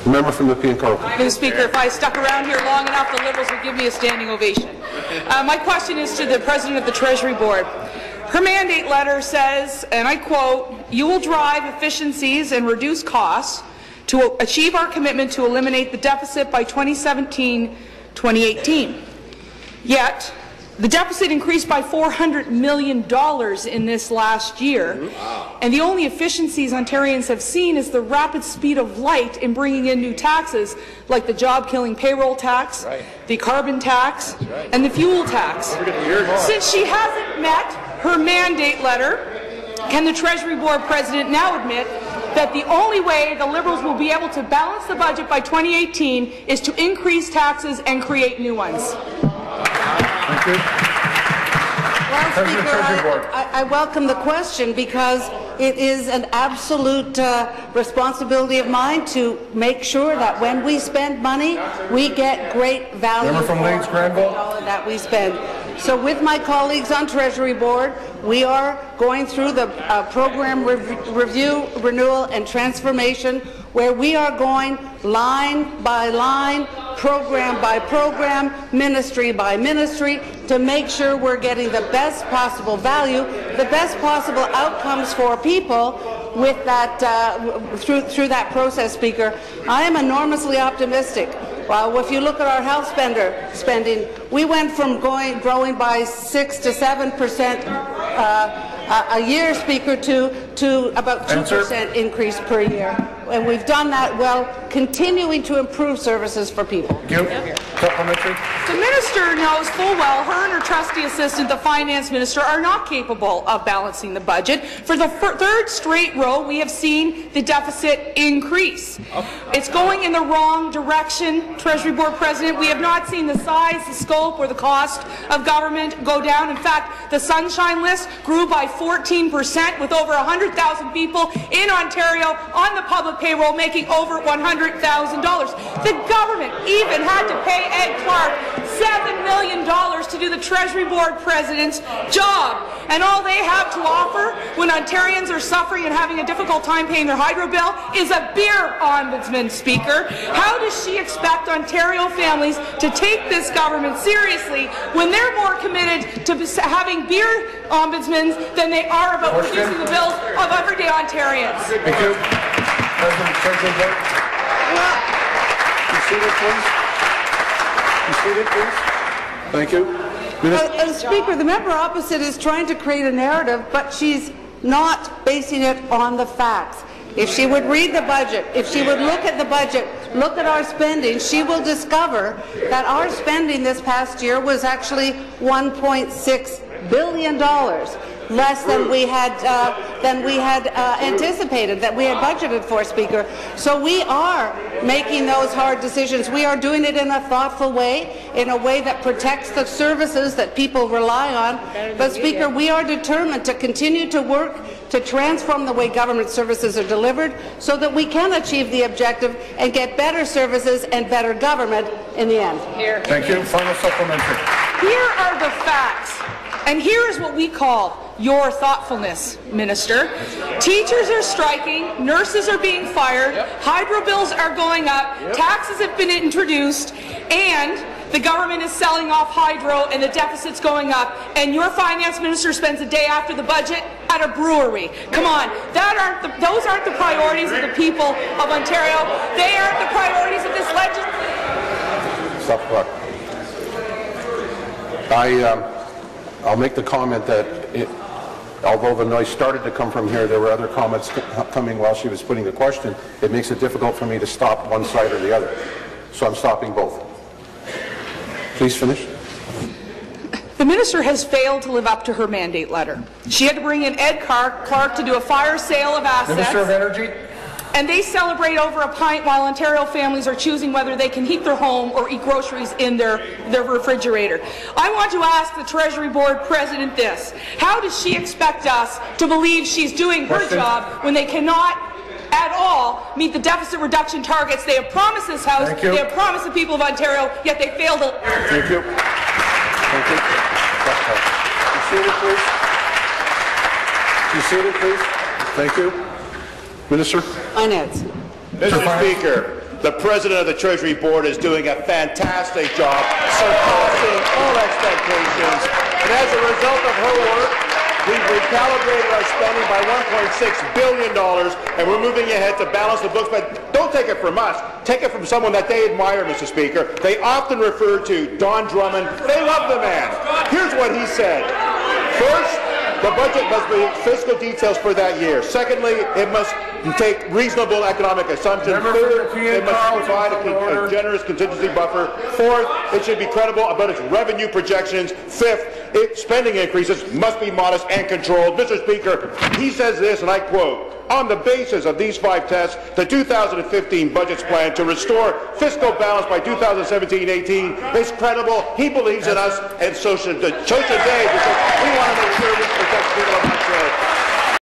The member from the P&Co. Mr. Speaker, if I stuck around here long enough, the Liberals would give me a standing ovation. My question is to the President of the Treasury Board. Her mandate letter says, and I quote, "You will drive efficiencies and reduce costs to achieve our commitment to eliminate the deficit by 2017-2018. Yet, the deficit increased by $400 million in this last year, and the only efficiencies Ontarians have seen is the rapid speed of light in bringing in new taxes like the job-killing payroll tax, the carbon tax, and the fuel tax. Since she hasn't met her mandate letter, can the Treasury Board President now admit that the only way the Liberals will be able to balance the budget by 2018 is to increase taxes and create new ones? Thank you. Well, Speaker, I welcome the question because it is an absolute responsibility of mine to make sure that when we spend money, we get great value for every dollar that we spend. So with my colleagues on Treasury Board, we are going through the program review, renewal and transformation, where we are going line by line, program by program, ministry by ministry, to make sure we're getting the best possible value, the best possible outcomes for people with that through that process, Speaker. I am enormously optimistic. Well, if you look at our health spending, we went from growing by 6 to 7% a year, Speaker, to about 2% increase per year. And we've done that while continuing to improve services for people. Thank you. Supplementary. The minister knows full well her and her trusty assistant, the finance minister, are not capable of balancing the budget. For the third straight row, we have seen the deficit increase. It's going in the wrong direction, Treasury Board President. We have not seen the size, the scope, or the cost of government go down. In fact, the Sunshine List grew by 14%, with over 100,000 people in Ontario on the public payroll making over $100,000. The government even had to pay Ed Clark $7 million to do the Treasury Board President's job. And all they have to offer when Ontarians are suffering and having a difficult time paying their hydro bill is a beer ombudsman, Speaker. How does she expect Ontario families to take this government seriously when they're more committed to having beer ombudsmen than they are about reducing the bills of everyday Ontarians? Thank you. President, Treasury Board. You seated, please. You seated, please. Thank you. Speaker, the member opposite is trying to create a narrative, but she's not basing it on the facts. If she would read the budget, if she would look at the budget, look at our spending, she will discover that our spending this past year was actually $1.6 billion. Less than we had anticipated, that we had budgeted for, Speaker. So we are making those hard decisions. We are doing it in a thoughtful way, in a way that protects the services that people rely on. But, Speaker, we are determined to continue to work to transform the way government services are delivered so that we can achieve the objective and get better services and better government in the end. Thank you. Final supplementary. Here are the facts. And here is what we call your thoughtfulness, Minister. Teachers are striking, nurses are being fired, hydro bills are going up, taxes have been introduced, and the government is selling off hydro and the deficit's going up, and your finance minister spends a day after the budget at a brewery. Come on, those aren't the priorities of the people of Ontario. They aren't the priorities of this legislature. Stop the clock. I'll make the comment that although the noise started to come from here, there were other comments coming while she was putting the question. It makes it difficult for me to stop one side or the other. So I'm stopping both. Please finish. The minister has failed to live up to her mandate letter. She had to bring in Ed Clark to do a fire sale of assets. Minister of Energy. And they celebrate over a pint while Ontario families are choosing whether they can heat their home or eat groceries in their refrigerator. I want to ask the Treasury Board President this. How does she expect us to believe she's doing her job when they cannot at all meet the deficit reduction targets they have promised this House, they have promised the people of Ontario, yet they failed to... Thank you. Thank you. You seated, please. You seated, please. Thank you. Minister? Finance. Mr. Speaker, the President of the Treasury Board is doing a fantastic job, surpassing all expectations. And as a result of her work, we've recalibrated our spending by $1.6 billion, and we're moving ahead to balance the books. But don't take it from us. Take it from someone that they admire, Mr. Speaker. They often refer to Don Drummond. They love the man. Here's what he said. First, the budget must be fiscal details for that year. Secondly, it must take reasonable economic assumptions. Third, it must provide a generous contingency buffer. Fourth, it should be credible about its revenue projections. Fifth, its spending increases must be modest and controlled. Mr. Speaker, he says this, and I quote, "On the basis of these 5 tests, the 2015 budget's plan to restore fiscal balance by 2017-18 is credible. He believes in us, and so should they, because we want to make sure we protect people of Ontario."